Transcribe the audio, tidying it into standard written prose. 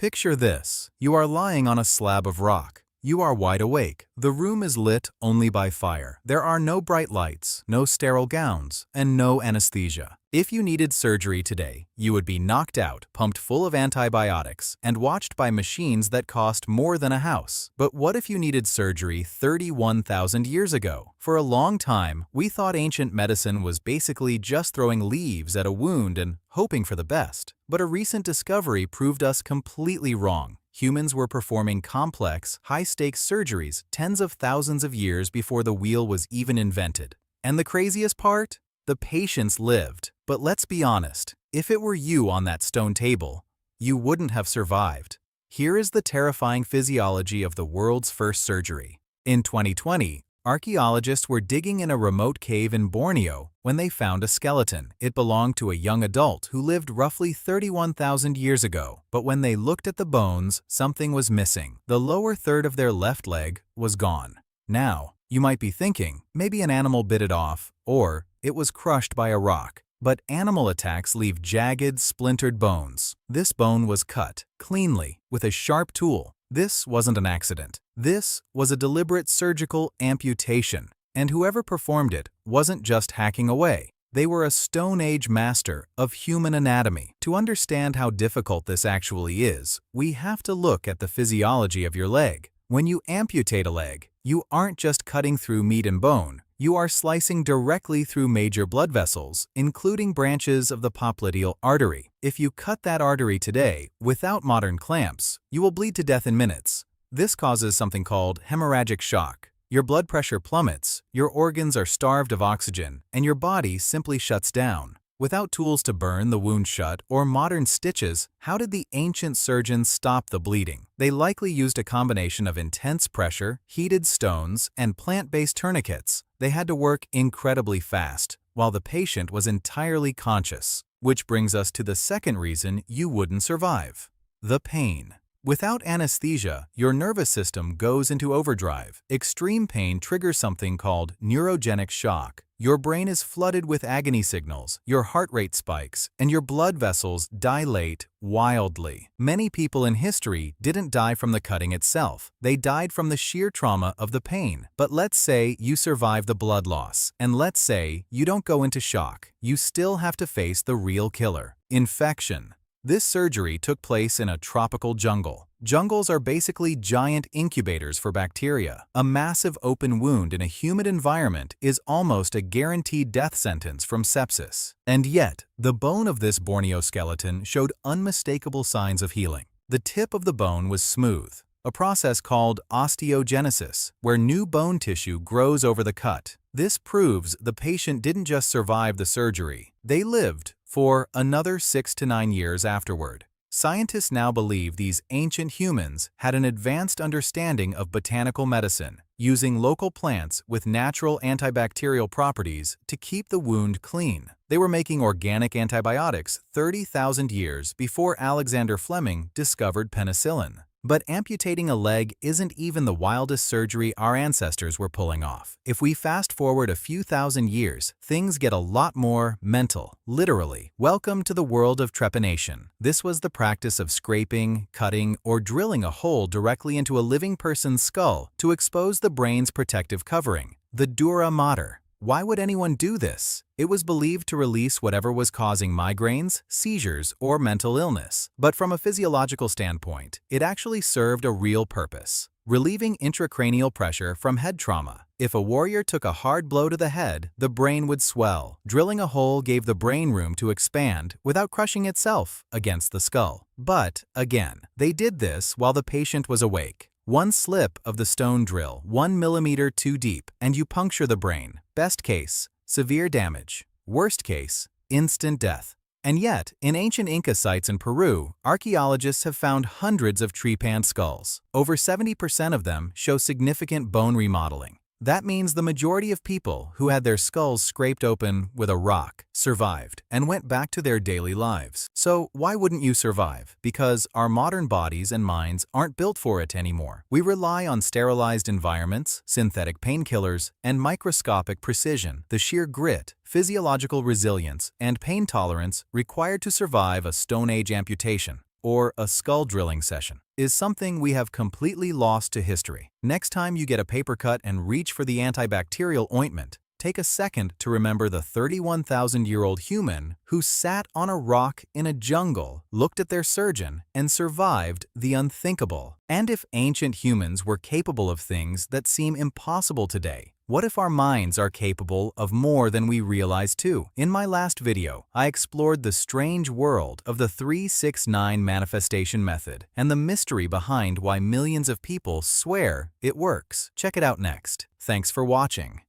Picture this. You are lying on a slab of rock. You are wide awake. The room is lit only by fire. There are no bright lights, no sterile gowns, and no anesthesia. If you needed surgery today, you would be knocked out, pumped full of antibiotics, and watched by machines that cost more than a house. But what if you needed surgery 31,000 years ago? For a long time, we thought ancient medicine was basically just throwing leaves at a wound and hoping for the best. But a recent discovery proved us completely wrong. Humans were performing complex, high-stakes surgeries tens of thousands of years before the wheel was even invented. And the craziest part? The patients lived. But let's be honest, if it were you on that stone table, you wouldn't have survived. Here is the terrifying physiology of the world's first surgery. In 2020, archaeologists were digging in a remote cave in Borneo when they found a skeleton. It belonged to a young adult who lived roughly 31,000 years ago. But when they looked at the bones, something was missing. The lower third of their left leg was gone. Now, you might be thinking, maybe an animal bit it off, or it was crushed by a rock. But animal attacks leave jagged, splintered bones. This bone was cut, cleanly, with a sharp tool. This wasn't an accident. This was a deliberate surgical amputation. And whoever performed it wasn't just hacking away. They were a Stone Age master of human anatomy. To understand how difficult this actually is, we have to look at the physiology of your leg. When you amputate a leg, you aren't just cutting through meat and bone. You are slicing directly through major blood vessels, including branches of the popliteal artery. If you cut that artery today, without modern clamps, you will bleed to death in minutes. This causes something called hemorrhagic shock. Your blood pressure plummets, your organs are starved of oxygen, and your body simply shuts down. Without tools to burn the wound shut or modern stitches, how did the ancient surgeons stop the bleeding? They likely used a combination of intense pressure, heated stones, and plant-based tourniquets. They had to work incredibly fast, while the patient was entirely conscious. Which brings us to the second reason you wouldn't survive: the pain. Without anesthesia, your nervous system goes into overdrive. Extreme pain triggers something called neurogenic shock. Your brain is flooded with agony signals, your heart rate spikes, and your blood vessels dilate wildly. Many people in history didn't die from the cutting itself. They died from the sheer trauma of the pain. But let's say you survive the blood loss, and let's say you don't go into shock. You still have to face the real killer: infection. This surgery took place in a tropical jungle. Jungles are basically giant incubators for bacteria. A massive open wound in a humid environment is almost a guaranteed death sentence from sepsis. And yet, the bone of this Borneo skeleton showed unmistakable signs of healing. The tip of the bone was smooth, a process called osteogenesis, where new bone tissue grows over the cut. This proves the patient didn't just survive the surgery, they lived for another 6 to 9 years afterward. Scientists now believe these ancient humans had an advanced understanding of botanical medicine, using local plants with natural antibacterial properties to keep the wound clean. They were making organic antibiotics 30,000 years before Alexander Fleming discovered penicillin. But amputating a leg isn't even the wildest surgery our ancestors were pulling off. If we fast forward a few thousand years, things get a lot more mental, literally. Welcome to the world of trepanation. This was the practice of scraping, cutting, or drilling a hole directly into a living person's skull to expose the brain's protective covering, the dura mater. Why would anyone do this? It was believed to release whatever was causing migraines, seizures, or mental illness. But from a physiological standpoint, it actually served a real purpose: relieving intracranial pressure from head trauma. If a warrior took a hard blow to the head, the brain would swell. Drilling a hole gave the brain room to expand without crushing itself against the skull. But, again, they did this while the patient was awake. One slip of the stone drill, 1 millimeter too deep, and you puncture the brain. Best case, severe damage. Worst case, instant death. And yet, in ancient Inca sites in Peru, archaeologists have found hundreds of trepan skulls. Over 70% of them show significant bone remodeling. That means the majority of people who had their skulls scraped open with a rock survived and went back to their daily lives. So why wouldn't you survive? Because our modern bodies and minds aren't built for it anymore. We rely on sterilized environments, synthetic painkillers, and microscopic precision. The sheer grit, physiological resilience, and pain tolerance required to survive a Stone Age amputation or a skull drilling session, is something we have completely lost to history. Next time you get a paper cut and reach for the antibacterial ointment, take a second to remember the 31,000-year-old human who sat on a rock in a jungle, looked at their surgeon, and survived the unthinkable. And if ancient humans were capable of things that seem impossible today, what if our minds are capable of more than we realize too? In my last video, I explored the strange world of the 369 manifestation method and the mystery behind why millions of people swear it works. Check it out next. Thanks for watching.